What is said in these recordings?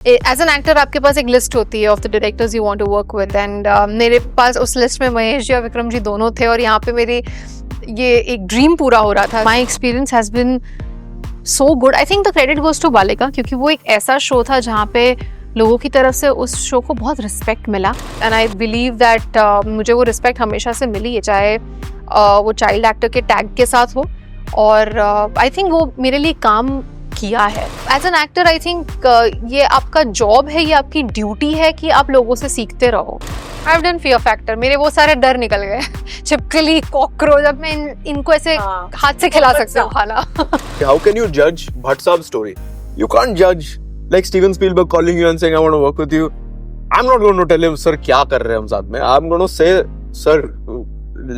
As an actor आपके पास एक लिस्ट होती है of the directors you want to work with and मेरे पास उस लिस्ट में महेश जी और विक्रम जी दोनों थे और यहाँ पे मेरी ये एक ड्रीम पूरा हो रहा था. My experience has been so good. I think the credit goes to Balika क्योंकि वो एक ऐसा शो था जहाँ पे लोगों की तरफ से उस शो को बहुत रिस्पेक्ट मिला एंड आई बिलीव दैट मुझे वो रिस्पेक्ट हमेशा से मिली है, चाहे वो चाइल्ड एक्टर के टैग के साथ हो और आई थिंक वो मेरे लिए काम किया है. As an actor I think ये आपका जॉब है, ये आपकी ड्यूटी है कि आप लोगों से सीखते रहो. I have done fear factor, मेरे वो सारे डर निकल गए. छिपकली, कॉकरोच, अब मैं इनको ऐसे हाथ से खिला सकती हूँ खाना. How can you judge Bhatt Saab's story? You can't judge like Steven Spielberg calling you and saying I want to work with you. I'm not going to tell him sir क्या कर रहे हैं हम साथ में. I'm going to say sir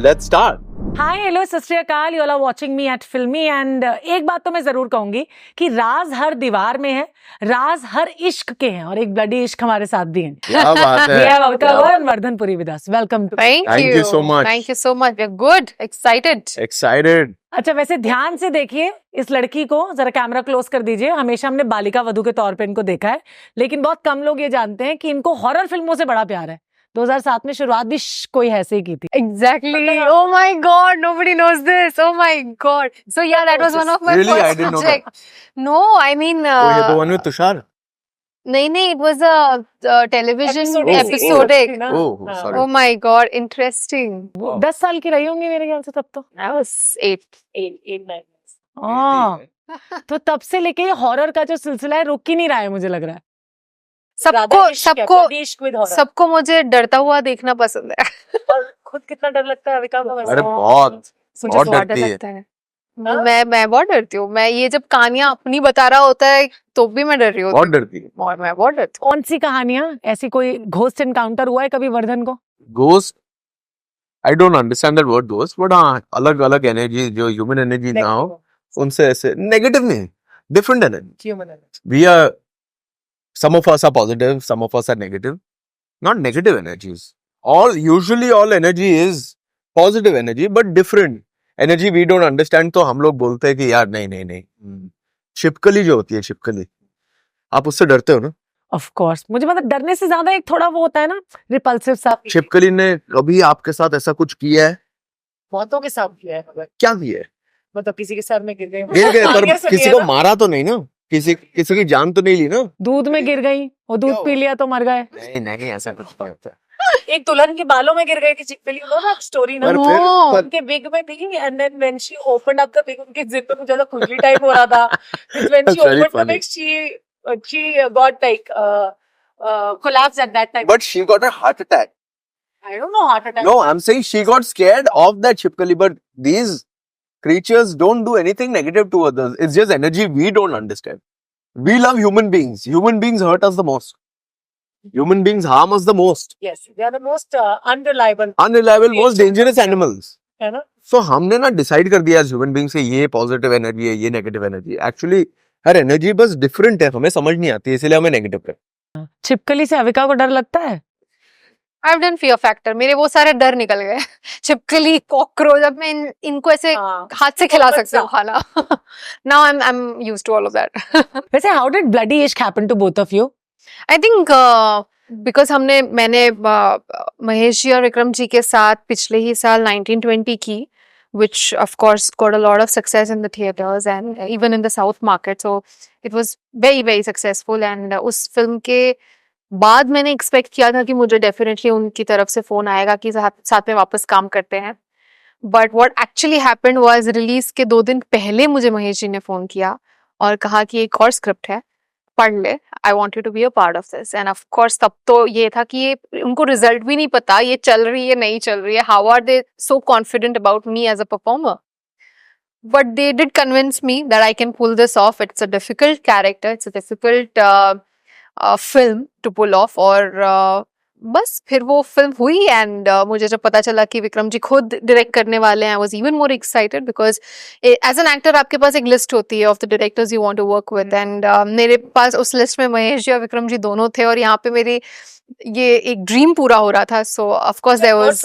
let's start. Hi hello Sat Shri Akal, you are watching me at film me and एक बात तो मैं जरूर कहूंगी कि राज हर दीवार में है, राज हर इश्क के हैं और एक ब्लडी इश्क हमारे साथ भी है. क्या बात है. We have Avika Vardhanpuri with us. Welcome to. Thank you so much. Thank you so much. We're good, excited. Excited. अच्छा, वैसे ध्यान से देखिए इस लड़की को, जरा कैमरा क्लोज कर दीजिए. हमेशा हमने बालिका वधू के तौर पे इनको देखा है, लेकिन बहुत कम लोग ये जानते हैं कि इनको हॉरर फिल्मों से बड़ा प्यार है. 2007 में शुरुआत भी कोई ऐसे ही की थी. Exactly. Oh my God, nobody knows this. Oh my God. So yeah, that was one of my Really? I first didn't know project. No, I mean. Oh, you're the one with Tushar? नहीं, it was a television Episodic. episodic. Oh, sorry. Oh my God, interesting. 10 साल की रही होंगी मेरे ख्याल से तब तो. I was 8, 9. हाँ, तो तब से लेके ये हॉरर का जो सिलसिला है रुक ही नहीं रहा है, मुझे लग रहा है. सबको मुझे डरता हुआ देखना पसंद है. और खुद कितना डर लगता है अविका को? अरे बहुत डर लगता है. मैं बहुत डरती हूँ. मैं ये जब कहानियां अपनी बता रहा होता है तो भी मैं डर रही हूँ. बहुत डरती है. मैं बहुत डरती हूँ. कौन सी कहानियां? ऐसी कोई घोस्ट एनकाउंटर हुआ है कभी वर्धन को? Ghost, I don't understand that word ghost, but हाँ अलग अलग एनर्जी जो ह्यूमन एनर्जी ना हो उनसे ऐसे नेगेटिव नहीं, different energy. We are, some of us are positive, some of us are negative, not negative energies. Usually all energy is positive energy, but different energy we don't understand. तो हम लोग बोलते हैं कि यार नहीं. छिपकली जो होती है, छिपकली, आप उससे डरते हो ना? Of course. मुझे मतलब डरने से ज्यादा एक थोड़ा वो होता है ना, रिपल्सिव सा. छिपकली ने कभी आपके साथ ऐसा कुछ किया है? बहुतों के साथ किया है. क्या किया है? मतलब किसी के सर में गिर गई. पर किसी को मारा तो नहीं ना? किसी की जान तो नहीं ली ना? दूध में गिर गई, वो दूध पी लिया तो मर गए. नहीं ऐसा कुछ नहीं होता. एक दुल्हन के बालों में गिर गई थी चिपकली, वो ना स्टोरी ना. उनके बिग में थी and then when she opened up the bag, उनके जिप पे कुछ ज्यादा खुजली टाइप हो रहा था. When she opened the bag she got like collapsed at that time. But she got a heart attack. I don't know heart attack. No, I'm saying she got scared of that chipkali, but these creatures don't do anything negative to others. It's just energy we don't understand. We love human beings. Human beings hurt us the most. Human beings harm us the most. Yes, they are the most unreliable, most dangerous animals. है ना? So हमने ना decide कर दिया as human beings से ये positive energy है, ये negative energy. Actually हर एनर्जी बस डिफरेंट है, हमें समझ नहीं आती, इसलिए हमें नेगेटिव है. छिपकली से अविका को डर लगता है? I have done fear factor. मेरे वो सारे डर निकल गए. छिपकली, कॉकरोच, अब मैं इनको ऐसे हाथ से खिला सकती हूँ खाना. Now I'm used to all of that. वैसे how did bloody ishq happen to both of you? I think because मैंने महेश जी और विक्रम जी के साथ पिछले ही साल 1920 की, which of course got a lot of success in the theaters and even in the South market. So it was very very successful and उस film के बाद मैंने एक्सपेक्ट किया था कि मुझे डेफिनेटली उनकी तरफ से फोन आएगा कि साथ में वापस काम करते हैं. But what actually happened was release के 2 दिन पहले मुझे महेश जी ने फोन किया और कहा कि एक और स्क्रिप्ट है, पढ़ ले, I want you to be a part of this. And of course तब तो ये था कि ये उनको रिजल्ट भी नहीं पता ये चल रही है नहीं चल रही है. How are they so confident about me as a performer? But they did convince me that I can pull this off. It's a difficult character, it's a difficult film to pull off. और बस फिर वो film हुई and मुझे जब पता चला कि विक्रम जी खुद डायरेक्ट करने वाले हैं, I was even more excited because as an actor आपके पास एक लिस्ट होती है of the directors you want to work with and मेरे पास उस लिस्ट में महेश जी और विक्रम जी दोनों थे और यहाँ पे मेरी ये एक ड्रीम पूरा हो रहा था. So of course there was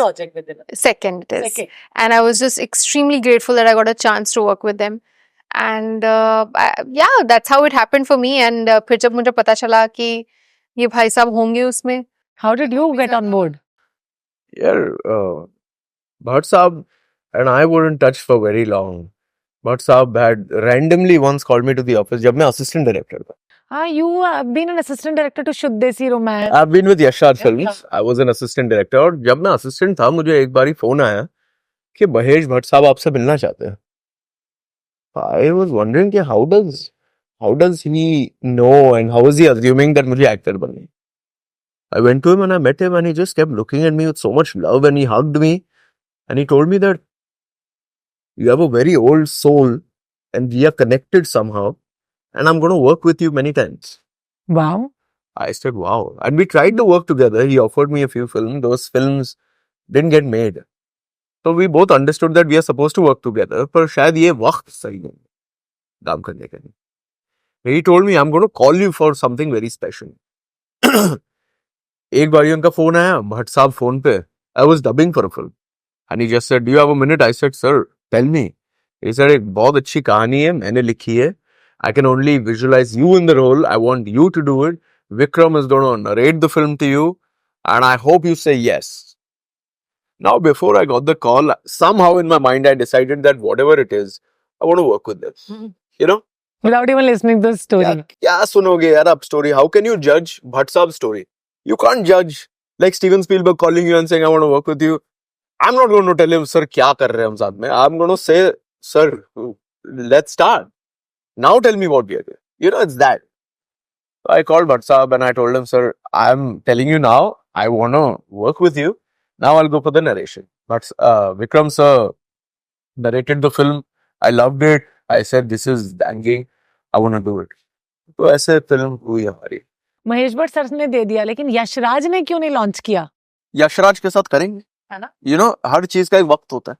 second it is and I was just extremely grateful that I got a chance to work with them. And yeah, that's how it happened for me. And फिर जब मुझे पता चला कि ये भाई साहब होंगे उसमें, How did you get on board? Yeah, Bhatt Saab and I were in touch for very long. Bhatt Saab had randomly once called me to the office जब मैं assistant director था. You have been an assistant director to Shuddh Desi Romance. I've been with Yash Raj Films. I was an assistant director. और जब मैं assistant था मुझे एक बारी फोन आया कि महेश भट्ट साहब आपसे मिलना चाहते हैं. I was wondering कि how does he know and how is he assuming that मुझे actor बनना. I went to him and I met him and he just kept looking at me with so much love and he hugged me and he told me that you have a very old soul and we are connected somehow and I'm going to work with you many times. Wow. I said, wow. And we tried to work together. He offered me a few films. Those films didn't get made. So we both understood that we are supposed to work together. पर शायद ये वक्त सही नहीं काम करने का नहीं. He told me, I'm going to call you for something very special. एक बारी उनका फोन आया, भट्ट साहब फोन पे. I was dubbing for a film. And he just said, do you have a minute? I said, sir, tell me. He said, एक बहुत अच्छी कहानी है, मैंने लिखी है. I can only visualize you in the role. I want you to do it. Vikram is going to narrate the film to you. And I hope you say yes. Now, before I got the call, somehow in my mind, I decided that whatever it is, I want to work with them. You know? Without even listening to the story. क्या सुनोगे यार आप story? How can you judge Bhatt Saab's story? You can't judge like Steven Spielberg calling you and saying, I want to work with you. I'm not going to tell him, sir, क्या कर रहे हैं हम साथ में? I'm going to say, sir, let's start. Now tell me what we are doing. You know, it's that. So I called Bhatt Saab and I told him, sir, I'm telling you now, I want to work with you. Now I'll go for the narration. But Vikram sir narrated the film. I loved it. I said, this is banging. I want to do it. तो ऐसे film हुई हमारी. Mahesh Bhatt sir ने दे दिया, लेकिन यशराज ने क्यों नहीं लॉन्च किया? यशराज के साथ करेंगे, है ना? You know, हर चीज का एक वक्त होता है.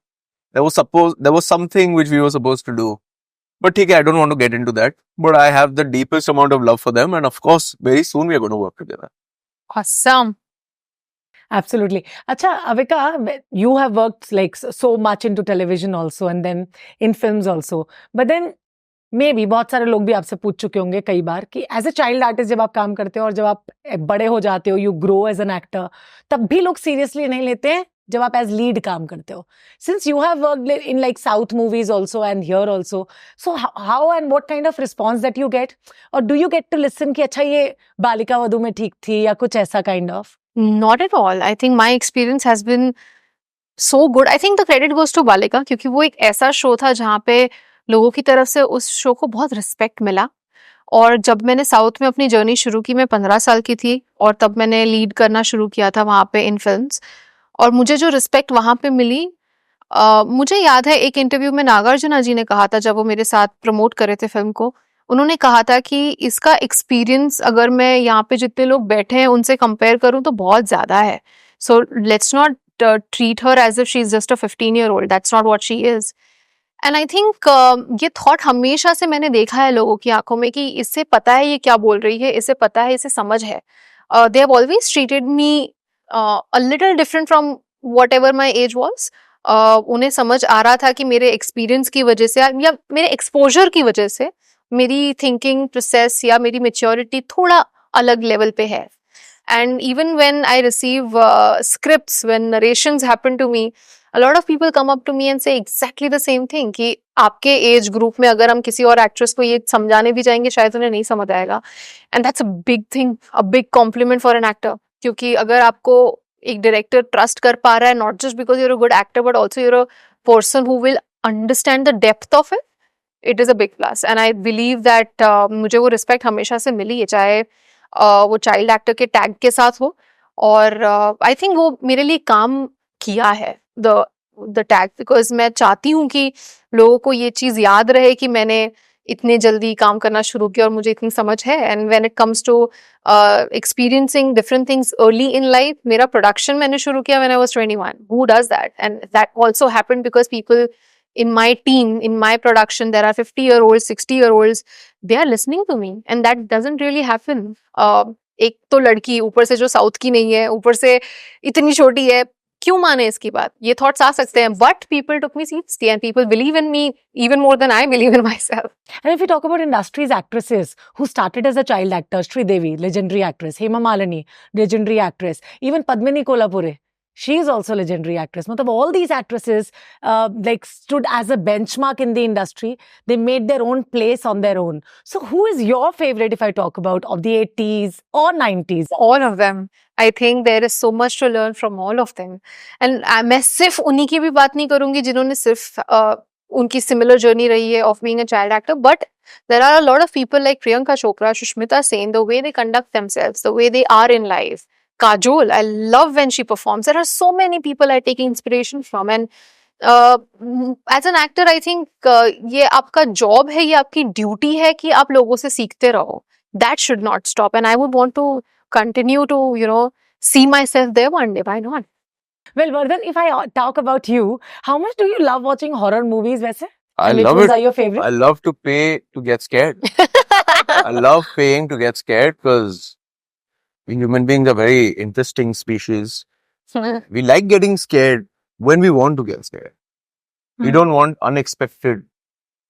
There was something which we were supposed to do. But ठीक है, I don't want to get into that. But I have the deepest amount of love for them. And of course, very soon we are going to work together. awesome. Absolutely. Acha, Avika, you have worked like so much into television also and then in films also. But then maybe बहुत सारे लोग भी आपसे पूछ चुके होंगे कई बार कि एज अ चाइल्ड आर्टिस्ट जब आप काम करते हो और जब आप बड़े हो जाते हो, you grow as an actor, तब भी लोग सीरियसली नहीं लेते हैं जब आप एज लीड काम करते हो. Since you have worked in like south movies also and here also, so how and what kind of response that you get, or do you get to listen कि अच्छा ये बालिका वधू में ठीक थी या कुछ ऐसा kind of? Not at all. I think my experience has been so good. I think the credit goes to Balika क्योंकि वो एक ऐसा शो था जहाँ पे लोगों की तरफ से उस शो को बहुत रिस्पेक्ट मिला. और जब मैंने साउथ में अपनी जर्नी शुरू की, मैं 15 साल की थी और तब मैंने लीड करना शुरू किया था वहाँ पे इन फिल्म्स. और मुझे जो रिस्पेक्ट वहाँ पे मिली, मुझे याद है एक इंटरव्यू में नागार्जुना जी ने कहा था जब वो मेरे साथ प्रमोट कर रहे थे फिल्म को. उन्होंने कहा था कि इसका एक्सपीरियंस अगर मैं यहाँ पे जितने लोग बैठे हैं उनसे कंपेयर करूँ तो बहुत ज़्यादा है. So let's not treat her as if she is just a 15-year-old. That's not what she is. And I think ये थॉट हमेशा से मैंने देखा है लोगों की आंखों में कि इससे पता है ये क्या बोल रही है, इसे पता है, इसे समझ है. They have always treated me a little different from what ever my age was. उन्हें समझ आ रहा था कि मेरे एक्सपीरियंस की वजह से या मेरे एक्सपोजर की वजह से मेरी थिंकिंग प्रोसेस या मेरी मेच्योरिटी थोड़ा अलग लेवल पे है. And even when I receive scripts, when narrations happen to me, a lot of people come up to me and say exactly the same thing कि आपके एज ग्रुप में अगर हम किसी और एक्ट्रेस को ये समझाने भी जाएंगे शायद उन्हें नहीं समझ आएगा. And that's a big thing, a big complement for an actor. क्योंकि अगर आपको एक डायरेक्टर ट्रस्ट कर पा रहा है, not just because you're a good actor but also you're a person who will understand the depth of it, it is a big plus. And I believe that मुझे वो रिस्पेक्ट हमेशा से मिली है, चाहे वो चाइल्ड एक्टर के tag के साथ हो. और आई थिंक वो मेरे लिए काम किया है द टैग, बिकॉज मैं चाहती हूँ कि लोगों को ये चीज़ याद रहे कि मैंने इतने जल्दी काम करना शुरू किया और मुझे इतनी समझ है. And when it comes to experiencing different things early in life, मेरा प्रोडक्शन मैंने शुरू किया when I was 21. Who does that? And that also happened because people in my team, in my production, there are 50-year-olds, 60-year-olds, they are listening to me, and that doesn't really happen. एक तो लड़की ऊपर से जो south की नहीं है, ऊपर से इतनी छोटी है, क्यों माने इसकी बात? ये थॉट्स आ सकते हैं, but people took me seriously and people believe in me even more than I believe in myself. And if we talk about industry's actresses who started as a child actor, Devi, legendary actress, Hema Malini, legendary actress, even Padmini Kolhapure, she is also a legendary actress. Matlab, all these actresses like stood as a benchmark in the industry. They made their own place on their own. So who is your favorite if I talk about of the 80s or 90s? All of them. I think there is so much to learn from all of them. And मैं सिर्फ उन्हीं की भी बात नहीं करूंगी जिन्होंने सिर्फ उनकी similar journey रही है of being a child actor, but there are a lot of people like Priyanka Chopra, Shushmita Sen, the way they conduct themselves, the way they are in life. Kajol, I love when she performs. There are so many people I take inspiration from, and as an actor, I think ये आपका job है, ये आपकी duty है कि आप लोगों से सीखते रहो. That should not stop, and I would want to continue to, you know, see myself there one day. Why not? Well, Vardhan, if I talk about you, how much do you love watching horror movies, वैसे? I And which love ones it. are your favorite? I love to pay to get scared. I love paying to get scared because human beings are very interesting species. We like getting scared when we want to get scared. We don't want unexpected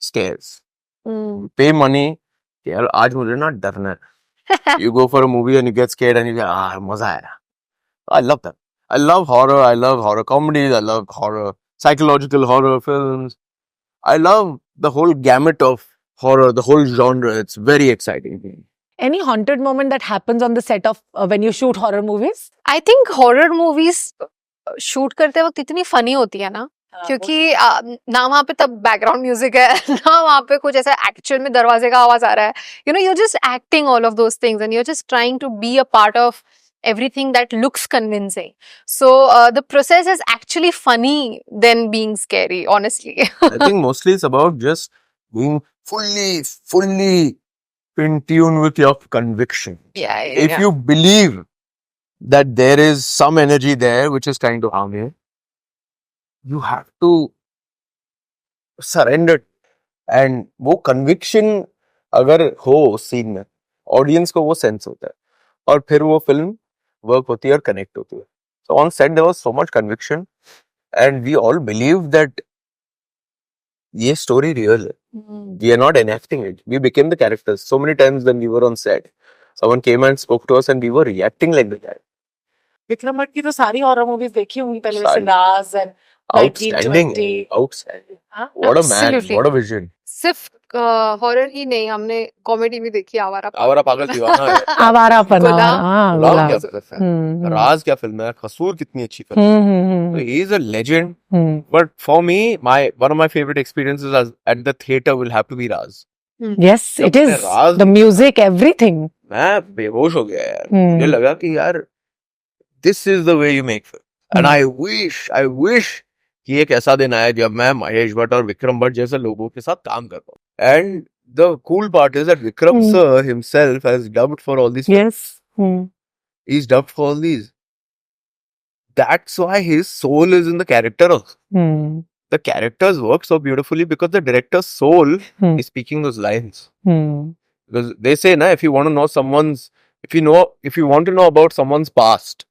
scares. Pay money. यार आज मुझे ना डरना है. You go for a movie and you get scared and you go, मजा आया. I love that. I love horror. I love horror comedies. I love horror, psychological horror films. I love the whole gamut of horror, the whole genre. It's very exciting. Any haunted moment that happens on the set of when you shoot horror movies? I think horror movies shoot करते वक्त इतनी funny होती है ना, क्योंकि ना वहाँ पे तब background music है, ना वहाँ पे कुछ ऐसा actual में दरवाजे का आवाज आ रहा है. You know, you're just acting all of those things and you're just trying to be a part of everything that looks convincing. So the process is actually funny than being scary, honestly. I think mostly it's about just being fully in tune with your conviction. Yeah. If you believe that there is some energy there which is trying to harm you, you have to surrender. And वो conviction अगर हो scene में, audience को वो sense होता है, और फिर वो film work होती है और connect होती है. So on set there was so much conviction, and we all believed that ये story real है. We are not enacting it. We became the characters. So many times when we were on set, someone came and spoke to us and we were reacting like the guy. Vikram Bhatt की तो सारी horror movies देखी होंगी पहले सारी. से Raz and Outstanding. 1920. Outstanding. हाँ? What a man. Absolutely. What a vision. सिर्फ हॉरर ही नहीं, हमने कॉमेडी भी देखी आवारा. आवारा पागल दीवाना है. आवारापन. गुलाम. हाँ, गुलाम गुलाम. क्या फिल्म है. राज क्या फिल्म है. कसूर कितनी अच्छी फिल्म है. So he is a legend. But for me, one of my favorite experiences at the theater will have to be Raz. Yes, it is. Raz. The music, everything. मैं बेहोश हो गया यार. मुझे लगा कि यार this is the way you make film. And I wish कि एक ऐसा दिन आया जब मैं महेश भट्ट और विक्रम भट्ट जैसे लोगों के साथ काम कर पाऊँ. And the cool part is that Vikram sir himself has dubbed for all these films. Yes. He's dubbed for all these. That's why his soul is in the character also. The characters work so beautifully because the director's soul is speaking those lines. Because they say, na, if you want to know about someone's past,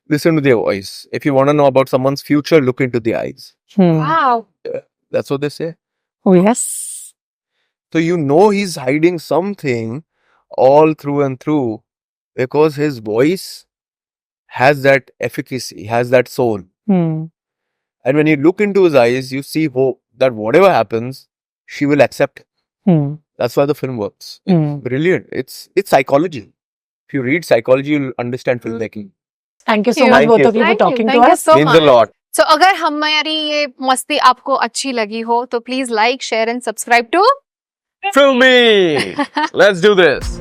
listen to their voice. If you want to know about someone's future, look into the eyes. Wow. That's what they say. Oh, yes. So you know he's hiding something all through and through because his voice has that efficacy, has that soul. And when you look into his eyes, you see hope that whatever happens, she will accept. That's why the film works. Brilliant. It's psychology. If you read psychology, you'll understand filmmaking. Thank you so Thank much, you. both of you, for Thank talking you. to Thank you us. so Means much. a lot. So अगर हमारी ये मस्ती आपको अच्छी लगी हो तो please like, share and subscribe to Film me! Let's do this.